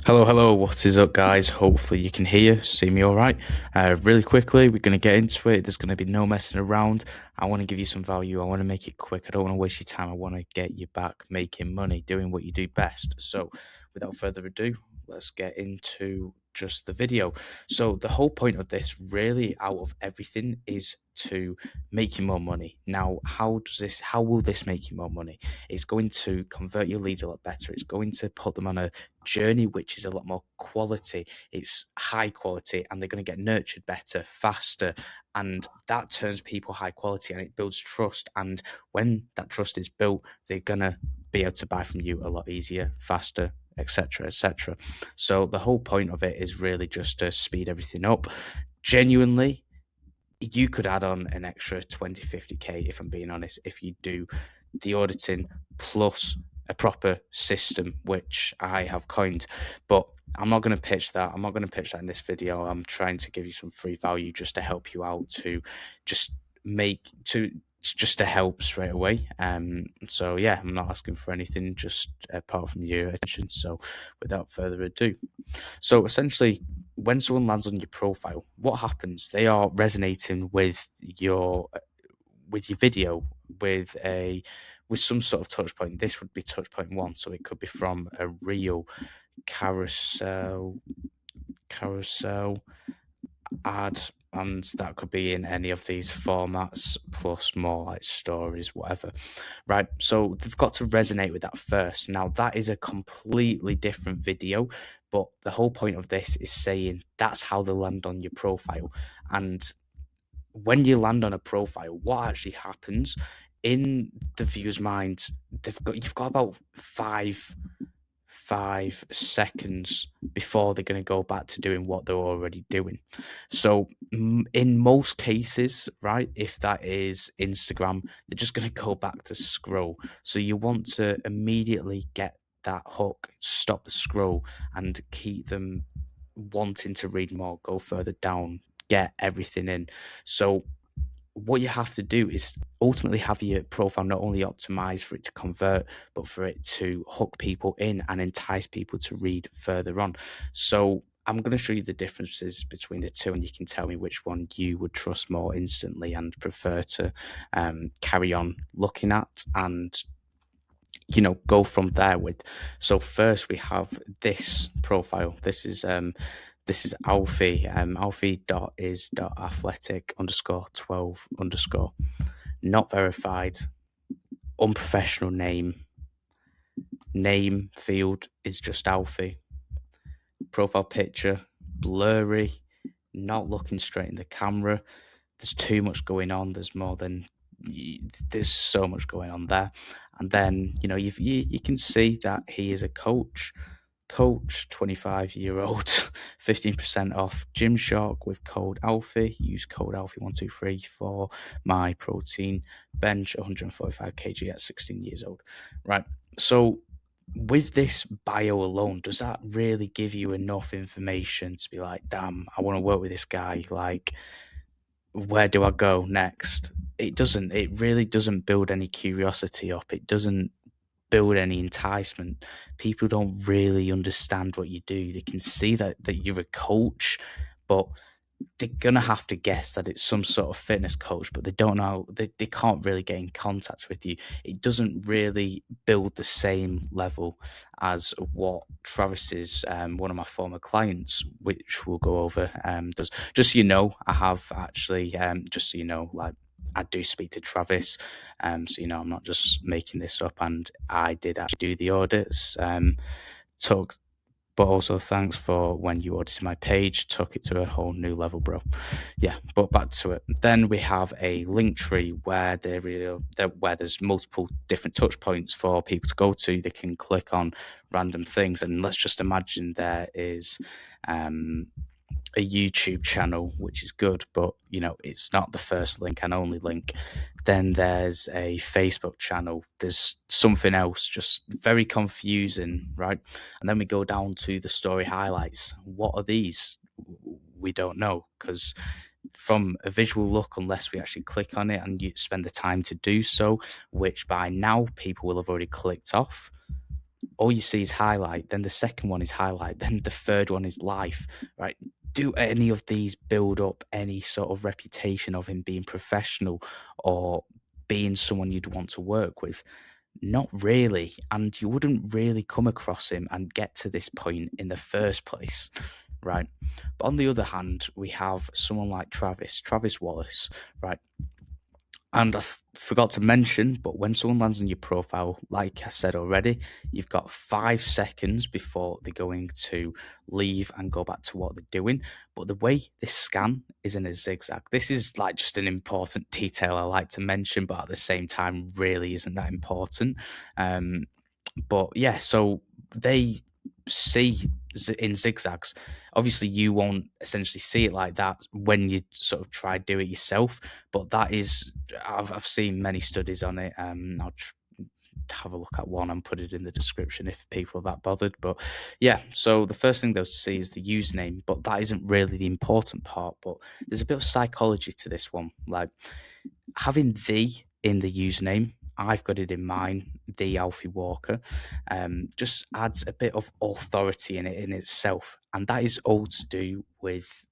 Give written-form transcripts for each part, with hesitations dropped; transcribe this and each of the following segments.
Hello, what is up, guys? Hopefully, you can hear, see me all right. Really quickly, we're going to get into it. There's going to be no messing around. I want to give you some value. I want to make it quick. I don't want to waste your time. I want to get you back making money, doing what you do best. So, without further ado, let's get into just the video. So, the whole point of this, really, out of everything, is to make you more money. Now, how will this make you more money? It's going to convert your leads a lot better. It's going to put them on a journey which is a lot more quality. It's high quality, and they're going to get nurtured better, faster, and that turns people high quality, and it builds trust. And when that trust is built, they're going to be able to buy from you a lot easier, faster, etc., etc. So the whole point of it is really just to speed everything up. Genuinely, you could add on an extra 20, 50K, if I'm being honest, if you do the auditing plus a proper system, which I have coined. But I'm not going to pitch that. I'm not going to pitch that in this video. I'm trying to give you some free value just to help you out, to just make to just to help straight away. So yeah, I'm not asking for anything just apart from your attention. So without further ado, so essentially, when someone lands on your profile, what happens? They are resonating with your video, with some sort of touch point. This would be touch point one, so it could be from a reel, carousel ad, and that could be in any of these formats plus more like stories, whatever, right? So they've got to resonate with that first. Now that is a completely different video, but the whole point of this is saying that's how they land on your profile. And when you land on a profile, what actually happens in the viewer's mind, you've got about five seconds before they're going to go back to doing what they're already doing. So in most cases, right, if that is Instagram, they're just going to go back to scroll. So you want to immediately get that hook, stop the scroll, and keep them wanting to read more, go further down, get everything in. So what you have to do is ultimately have your profile not only optimized for it to convert, but for it to hook people in and entice people to read further on. So I'm going to show you the differences between the two, and you can tell me which one you would trust more instantly and prefer to carry on looking at, and go from there with. So first we have this profile. This is Alfie. Alfie.is.athletic_12_. Not verified. Unprofessional name. Name field is just Alfie. Profile picture, blurry. Not looking straight in the camera. There's too much going on. There's so much going on there. And then, you can see that he is a coach, 25-year-old, 15% off Gymshark with code Alfie. Use code Alfie123 for my protein. Bench 145 kg at 16 years old. Right. So with this bio alone, does that really give you enough information to be like, damn, I want to work with this guy? Like, where do I go next? It doesn't. It really doesn't build any curiosity up. It doesn't build any enticement. People don't really understand what you do. They can see that you're a coach, but they're gonna have to guess that it's some sort of fitness coach, but they don't know. They can't really get in contact with you. It doesn't really build the same level as what Travis's, one of my former clients, which we'll go over, does. Just so you know, I have actually, just so you know, like, I do speak to Travis, so I'm not just making this up, and I did actually do the audits. But also thanks for when you audited my page, took it to a whole new level, bro. Yeah, but back to it. Then we have a link tree where where there's multiple different touch points for people to go to. They can click on random things, and let's just imagine there is a YouTube channel, which is good, but it's not the first link and only link. Then there's a Facebook channel. There's something else, just very confusing, right? And then we go down to the story highlights. What are these? We don't know, because from a visual look, unless we actually click on it and you spend the time to do so, which by now people will have already clicked off, all you see is highlight, then the second one is highlight, then the third one is life, right? Do any of these build up any sort of reputation of him being professional or being someone you'd want to work with? Not really. And you wouldn't really come across him and get to this point in the first place, right? But on the other hand, we have someone like Travis Wallace, right? And I forgot to mention, but when someone lands on your profile, like I said already, you've got 5 seconds before they're going to leave and go back to what they're doing. But the way this scan is in a zigzag, this is like just an important detail I like to mention, but at the same time, really isn't that important. But yeah, so they see in zigzags. Obviously, you won't essentially see it like that when you sort of try do it yourself. But that is, I've seen many studies on it. I'll have a look at one and put it in the description if people are that bothered. But yeah, so the first thing they'll see is the username, but that isn't really the important part. But there's a bit of psychology to this one, like having the in the username. I've got it in mine, the Alfie Walker, just adds a bit of authority in it in itself, and that is all to do with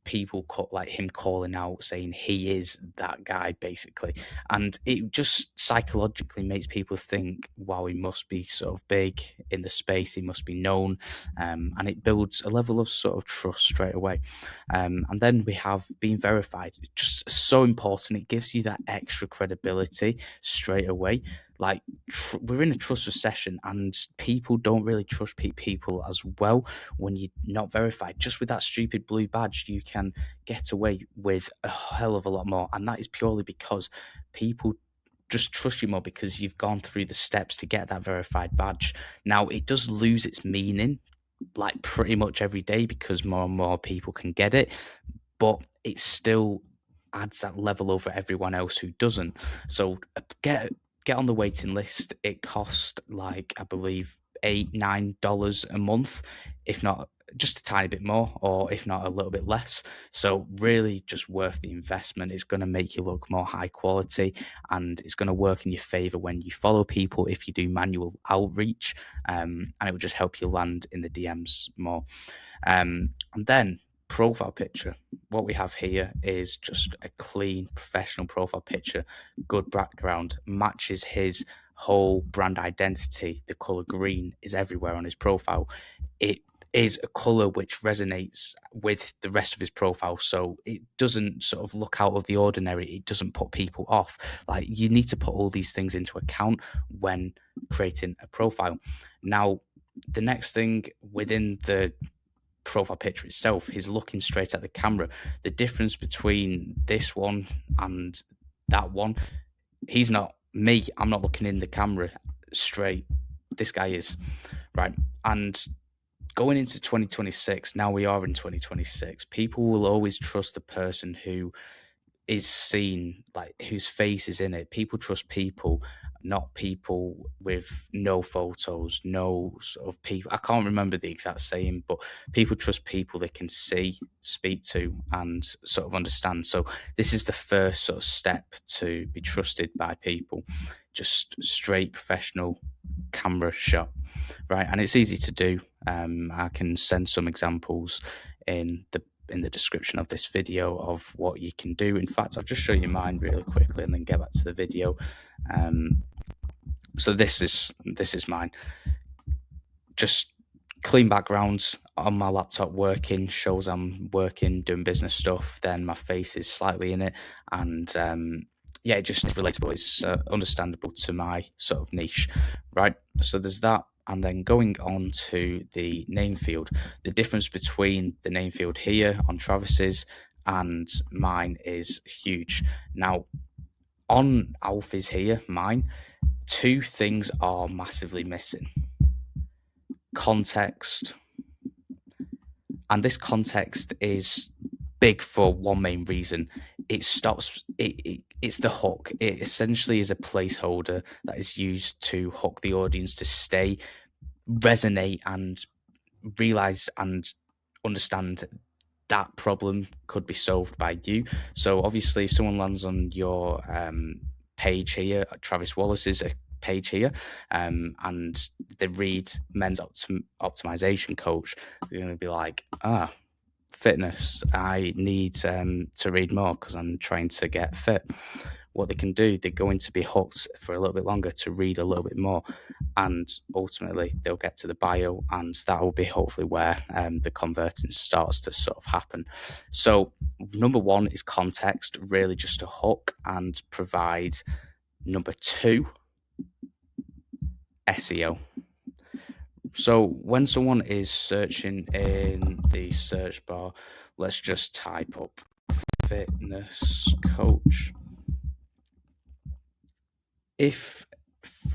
people like him calling out saying he is that guy basically, and it just psychologically makes people think, wow, he must be sort of big in the space, he must be known, and it builds a level of sort of trust straight away. And then we have being verified, just so important. It gives you that extra credibility straight away. Like we're in a trust recession and people don't really trust people as well when you're not verified. Just with that stupid blue badge, you can get away with a hell of a lot more. And that is purely because people just trust you more because you've gone through the steps to get that verified badge. Now, it does lose its meaning like pretty much every day because more and more people can get it, but it still adds that level over everyone else who doesn't. So get on the waiting list. It costs like, I believe, $8-9 a month, if not just a tiny bit more, or if not a little bit less. So really just worth the investment. It's going to make you look more high quality, and it's going to work in your favor when you follow people if you do manual outreach, and it will just help you land in the DMs more. And then profile picture. What we have here is just a clean professional profile picture, good background, matches his whole brand identity. The color green is everywhere on his profile. It is a color which resonates with the rest of his profile, so it doesn't sort of look out of the ordinary. It doesn't put people off. Like, you need to put all these things into account when creating a profile. Now, the next thing within the profile picture itself, he's looking straight at the camera. The difference between this one and that one, he's not me. I'm not looking in the camera straight. This guy is, right? And going into 2026, now we are in 2026, people will always trust the person who is seen, like whose face is in it. People trust people, not people with no photos, no sort of people. I can't remember the exact saying, but people trust people they can see, speak to, and sort of understand. So this is the first sort of step to be trusted by people. Just straight professional camera shot, right? And it's easy to do. I can send some examples in the description of this video of what you can do. In fact, I'll just show you mine really quickly and then get back to the video. So this is mine. Just clean background on my laptop working, shows I'm working, doing business stuff. Then my face is slightly in it, and yeah, it just relatable. It's understandable to my sort of niche, right? So there's that. And then going on to the name field, the difference between the name field here on Travis's and mine is huge. Now, on Alfie's here, mine, 2 things are massively missing. Context. And this context is big for one main reason. It's the hook. It essentially is a placeholder that is used to hook the audience to stay, resonate, and realize and understand that problem could be solved by you. So obviously, if someone lands on your page here, Travis Wallace's, page here, and they read men's optimization coach, they're going to be like, fitness, I need to read more because I'm trying to get fit. What they can do, they're going to be hooked for a little bit longer to read a little bit more, and ultimately they'll get to the bio, and that will be hopefully where the converting starts to sort of happen. So number one is context, really just a hook and provide. Number two, SEO. So when someone is searching in the search bar, let's just type up fitness coach. If,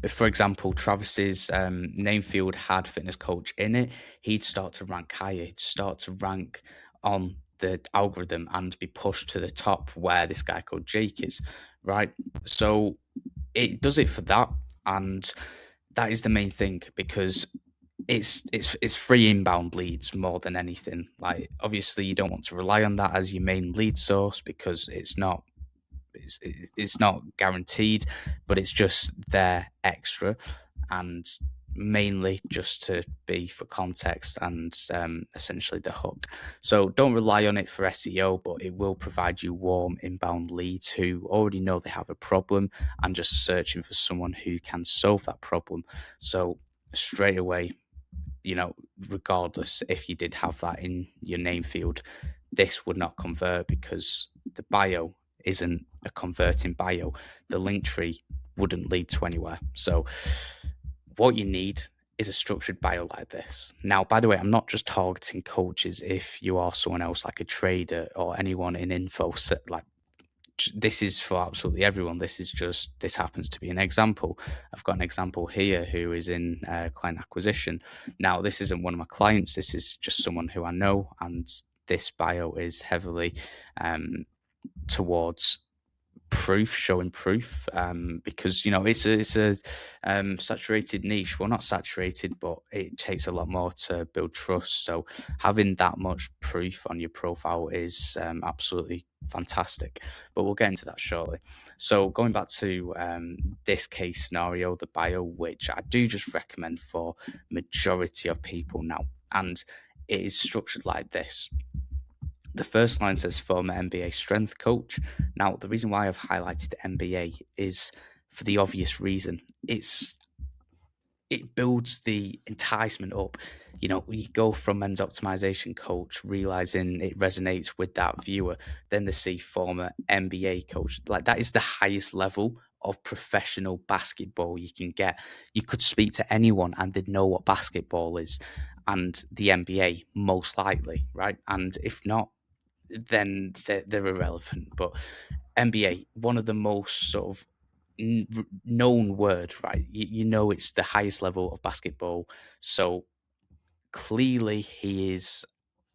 for example, Travis's name field had fitness coach in it, he'd start to rank higher. He'd start to rank on the algorithm and be pushed to the top where this guy called Jake is, right? So it does it for that, and that is the main thing, because it's free inbound leads more than anything. Like, obviously you don't want to rely on that as your main lead source because it's not guaranteed, but it's just there extra, and mainly just to be for context and essentially the hook. So don't rely on it for SEO, but it will provide you warm inbound leads who already know they have a problem and just searching for someone who can solve that problem. So straight away, regardless if you did have that in your name field, this would not convert because the bio isn't a converting bio. The link tree wouldn't lead to anywhere. So what you need is a structured bio like this. Now, by the way, I'm not just targeting coaches. If you are someone else like a trader or anyone in info, like, this is for absolutely everyone. This happens to be an example. I've got an example here who is in client acquisition. Now, this isn't one of my clients. This is just someone who I know, and this bio is heavily towards showing proof, because it's a saturated niche. Well, not saturated, but it takes a lot more to build trust. So having that much proof on your profile is absolutely fantastic, but we'll get into that shortly. So going back to this case scenario, the bio, which I do just recommend for majority of people now, and it is structured like this. The first line says former NBA strength coach. Now, the reason why I've highlighted NBA is for the obvious reason. It builds the enticement up. You go from men's optimization coach, realizing it resonates with that viewer. Then they see former NBA coach. Like, that is the highest level of professional basketball you can get. You could speak to anyone and they'd know what basketball is, and the NBA most likely, right? And if not, then they're irrelevant. But NBA, one of the most sort of known word, right? It's the highest level of basketball. So clearly he is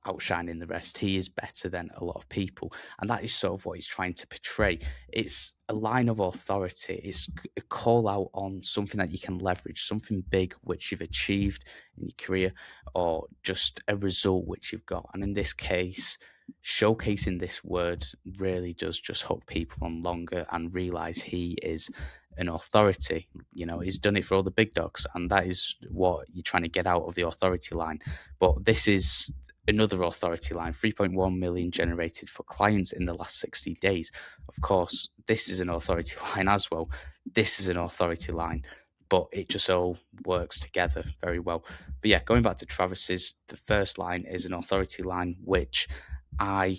outshining the rest. He is better than a lot of people. And that is sort of what he's trying to portray. It's a line of authority. It's a call out on something that you can leverage, something big which you've achieved in your career, or just a result which you've got. And in this case, showcasing this word really does just hook people on longer and realize he is an authority. He's done it for all the big dogs, and that is what you're trying to get out of the authority line. But this is another authority line, 3.1 million generated for clients in the last 60 days. Of course, this is an authority line as well. This is an authority line, but it just all works together very well. But yeah, going back to Travis's, the first line is an authority line, which I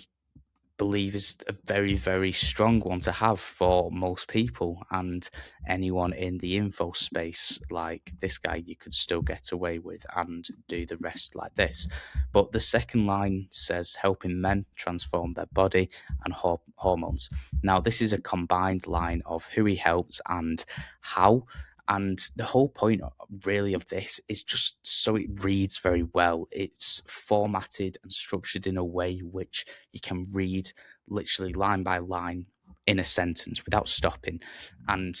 believe is a very, very strong one to have for most people, and anyone in the info space like this guy, you could still get away with and do the rest like this. But the second line says helping men transform their body and hormones. Now, this is a combined line of who he helps and how. And the whole point really of this is just so it reads very well. It's formatted and structured in a way which you can read literally line by line in a sentence without stopping. And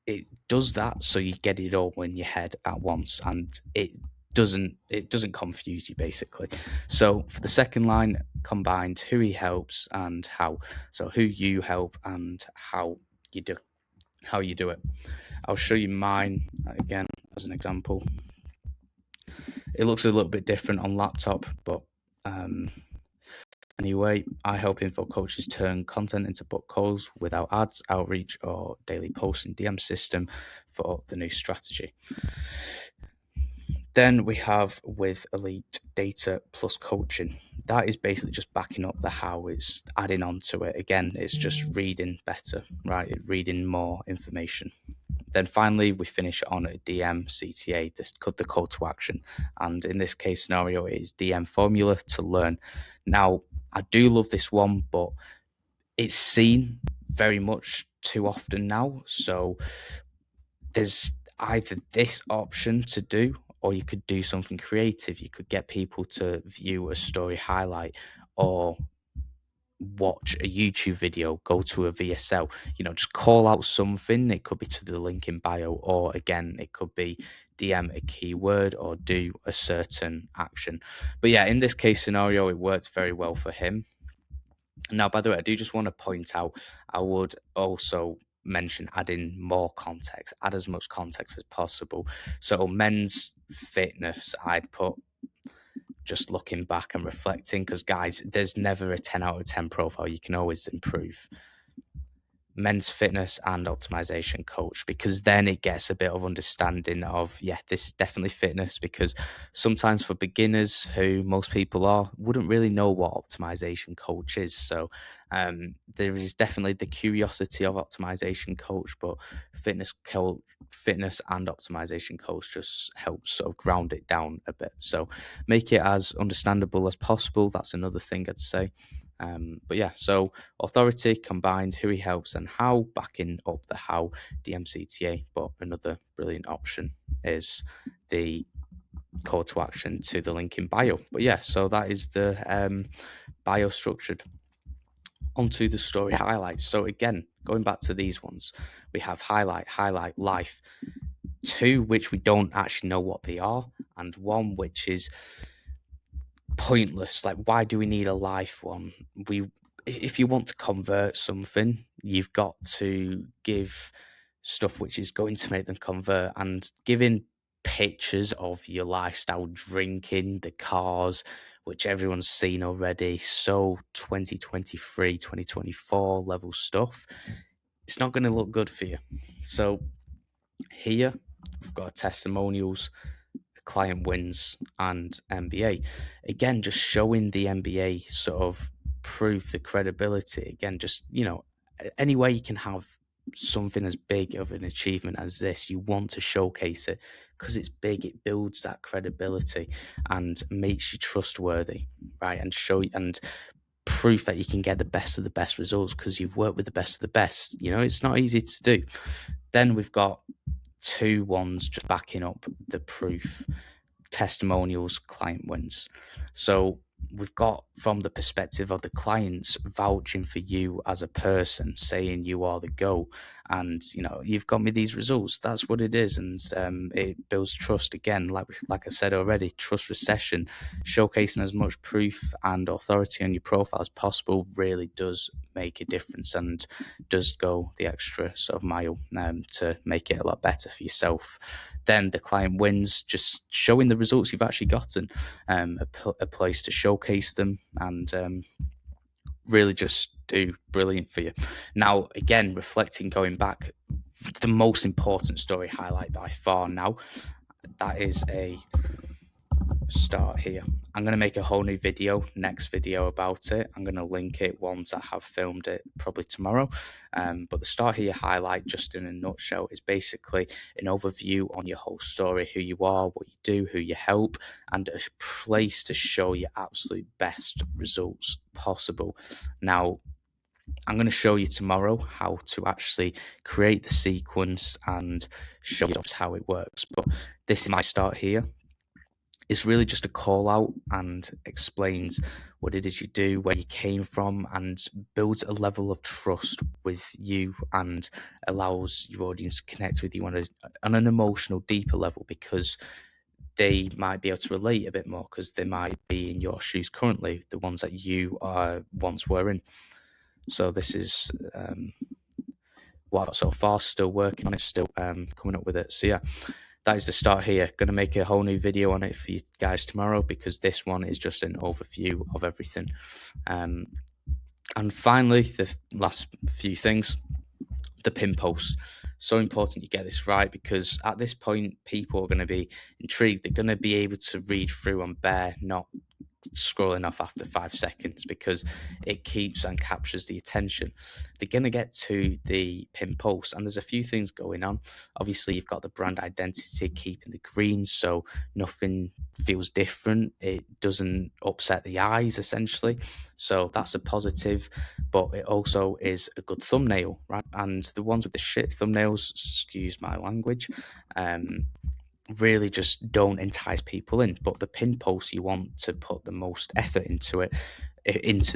it does that so you get it all in your head at once, and it doesn't confuse you, basically. So for the second line, combined who he helps and how. So who you help and how you do. how you do it. I'll show you mine again as an example. It looks a little bit different on laptop, but anyway, I help info coaches turn content into book calls without ads, outreach, or daily posting DM system for the new strategy. Then we have with Elite Data Plus Coaching. That is basically just backing up the how, it's adding on to it. Again, it's just reading better, right? Reading more information. Then finally, we finish on a DM CTA, the call to action. And in this case scenario, it is DM formula to learn. Now, I do love this one, but it's seen very much too often now. So there's either this option to do, or you could do something creative. You could get people to view a story highlight or watch a YouTube video, go to a VSL, just call out something. It could be to the link in bio, or again, it could be DM a keyword or do a certain action. But yeah, in this case scenario, it worked very well for him. Now, by the way, I do just want to point out, I would also mention adding more context, add as much context as possible. So men's fitness, I'd put, just looking back and reflecting, because guys, there's never a 10 out of 10 profile. You can always improve. Men's fitness and optimization coach, because then it gets a bit of understanding of, yeah, this is definitely fitness, because sometimes for beginners, who most people are, wouldn't really know what optimization coach is. So there is definitely the curiosity of optimization coach, but fitness and optimization coach just helps sort of ground it down a bit. So make it as understandable as possible. That's another thing I'd say. But yeah, so authority combined, who he helps and how, backing up the how, DMCTA. But another brilliant option is the call to action to the link in bio. But yeah, so that is the bio structured. Onto the story highlights. So again, going back to these ones, we have highlight, life, two which we don't actually know what they are, and one which is pointless. Like, why do we need a life one? If you want to convert something, you've got to give stuff which is going to make them convert, and giving pictures of your lifestyle, drinking, the cars, which everyone's seen already, so 2023 2024 level stuff, it's not going to look good for you. So here we've got testimonials, client wins, and MBA. Again, just showing the MBA sort of prove the credibility. Again, just, any way you can have something as big of an achievement as this, you want to showcase it, because it's big. It builds that credibility and makes you trustworthy, right? And show and proof that you can get the best of the best results because you've worked with the best of the best. It's not easy to do. Then we've got two ones just backing up the proof: testimonials, client wins. So we've got, from the perspective of the clients, vouching for you as a person, saying you are the go, and you've got me these results. That's what it is. And it builds trust. Again, like I said already, trust recession. Showcasing as much proof and authority on your profile as possible really does make a difference, and does go the extra sort of mile to make it a lot better for yourself. Then the client wins, just showing the results you've actually gotten, a place to showcase them, and really just do brilliant for you. Now, again, reflecting, going back, the most important story highlight by far now, that is a start here. I'm going to make a whole new next video about it. I'm going to link it once I have filmed it, probably tomorrow. But the start here highlight, just in a nutshell, is basically an overview on your whole story: who you are, what you do, who you help, and a place to show your absolute best results possible. Now, I'm going to show you tomorrow how to actually create the sequence and show you how it works. But this is my start here. It's really just a call out and explains what it is you do, where you came from, and builds a level of trust with you and allows your audience to connect with you on an emotional, deeper level, because they might be able to relate a bit more, because they might be in your shoes currently, the ones that you once were in. So this is what I've got so far, still working on it, still coming up with it. So yeah, that is the start here. Going to make a whole new video on it for you guys tomorrow, because this one is just an overview of everything. And finally, the last few things, the pin post. So important you get this right, because at this point, people are going to be intrigued. They're going to be able to read through and bear not scrolling off after 5 seconds, because it keeps and captures the attention. They're going to get to the pin post, and there's a few things going on. Obviously, you've got the brand identity, keeping the green, so nothing feels different. It doesn't upset the eyes, essentially. So that's a positive, but it also is a good thumbnail, right? And the ones with the shit thumbnails, excuse my language, really just don't entice people in. But the pin posts, you want to put the most effort into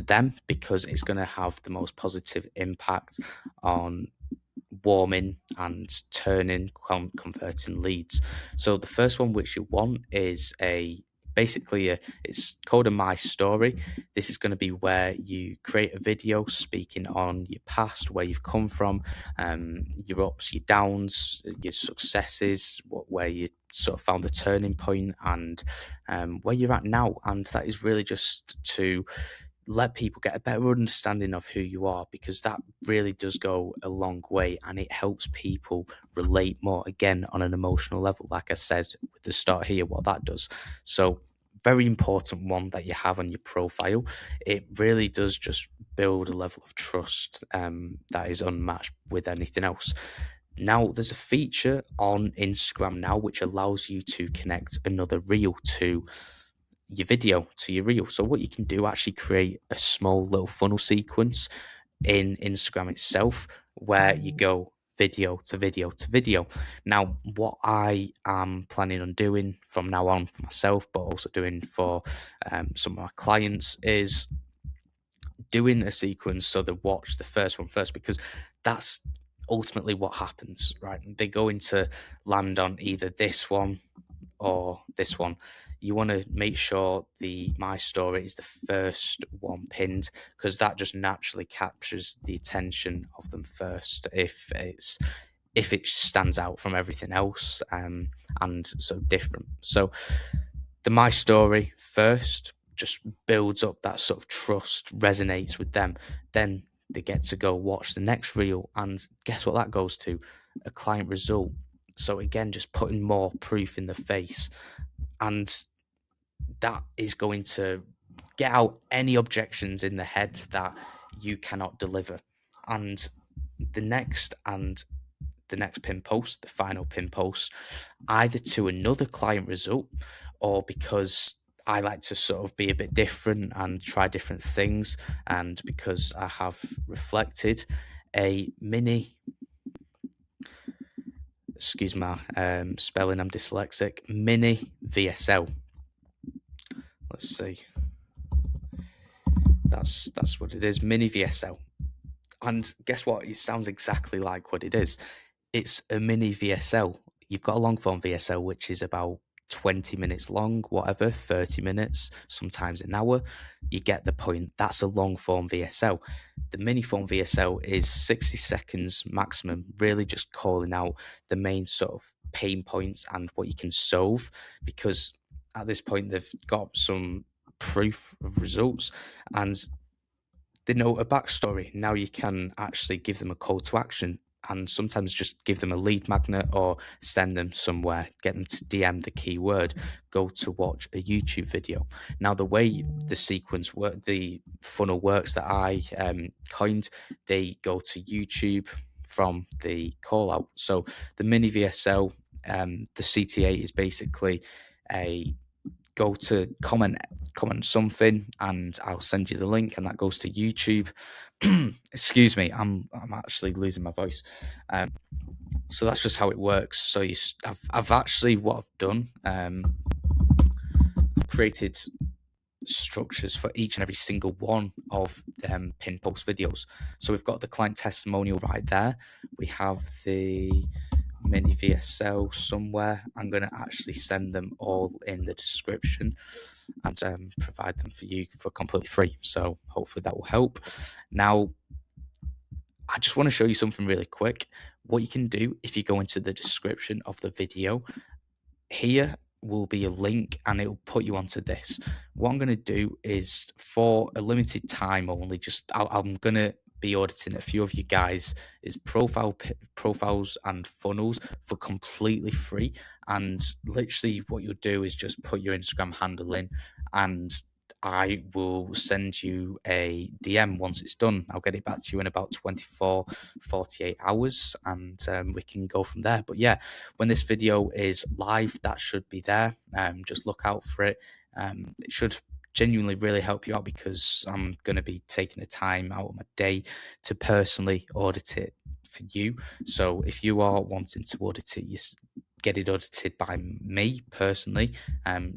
them, because it's going to have the most positive impact on warming and turning, converting leads. So the first one which you want is it's called a My Story. This is going to be where you create a video speaking on your past, where you've come from, your ups, your downs, your successes, where you sort of found the turning point, and where you're at now. And that is really just to let people get a better understanding of who you are, because that really does go a long way, and it helps people relate more, again, on an emotional level, like I said with the start here, what that does. So very important one that you have on your profile. It really does just build a level of trust that is unmatched with anything else. Now, there's a feature on Instagram now which allows you to connect another reel to your video, to your reel. So what you can do, actually create a small little funnel sequence in Instagram itself, where you go video to video to video. Now, what I am planning on doing from now on for myself, but also doing for some of my clients, is doing a sequence so they watch the first one first, because that's ultimately what happens, right? They're going to land on either this one or this one. You want to make sure the My Story is the first one pinned, because that just naturally captures the attention of them first if it stands out from everything else, and so different. So the My Story first just builds up that sort of trust, resonates with them. Then they get to go watch the next reel, and guess what that goes to? A client result. So again, just putting more proof in the face, and that is going to get out any objections in the head that you cannot deliver. And the next pin post, the final pin post, either to another client result, or because I like to sort of be a bit different and try different things, and because I have reflected, a mini, excuse my spelling, I'm dyslexic, mini VSL. Let's see. That's what it is, mini VSL. And guess what? It sounds exactly like what it is. It's a mini VSL. You've got a long form VSL, which is about 20 minutes long, whatever, 30 minutes, sometimes an hour. You get the point. That's a long form VSL. The mini form VSL is 60 seconds maximum, really just calling out the main sort of pain points and what you can solve, because at this point they've got some proof of results and they know a backstory. Now you can actually give them a call to action, and sometimes just give them a lead magnet or send them somewhere, get them to DM the keyword, go to watch a YouTube video. Now, the way the sequence the funnel works that I coined, they go to YouTube from the call out. So the mini VSL, the CTA is basically a go to comment something and I'll send you the link, and that goes to YouTube. Excuse me, I'm actually losing my voice. So that's just how it works. So I've actually, what I've done, I've created structures for each and every single one of them pin post videos. So we've got the client testimonial right there. We have the mini VSL somewhere. I'm going to actually send them all in the description and provide them for you for completely free. So hopefully that will help. Now, I just want to show you something really quick. What you can do if you go into the description of the video, here will be a link and it'll put you onto this. What I'm going to do is, for a limited time only, I'm going to be auditing a few of you guys is profiles and funnels for completely free. And literally what you'll do is just put your Instagram handle in, and I will send you a DM once it's done. I'll get it back to you in about 24, 48 hours, and we can go from there. But yeah, when this video is live, that should be there. Just look out for it. It should genuinely really help you out, because I'm going to be taking the time out of my day to personally audit it for you. So if you are wanting to audit it, you get it audited by me personally,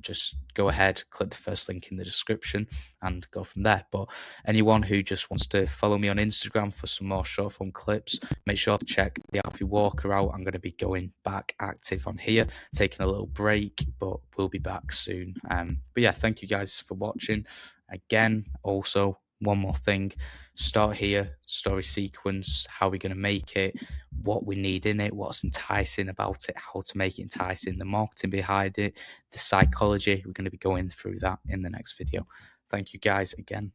just go ahead, click the first link in the description and go from there. But anyone who just wants to follow me on Instagram for some more short form clips, make sure to check the Alfie Walker out. I'm going to be going back active on here, taking a little break, but we'll be back soon. But yeah, thank you guys for watching. Again, also, one more thing, start here, story sequence, how we're going to make it, what we need in it, what's enticing about it, how to make it enticing, the marketing behind it, the psychology. We're going to be going through that in the next video. Thank you guys again.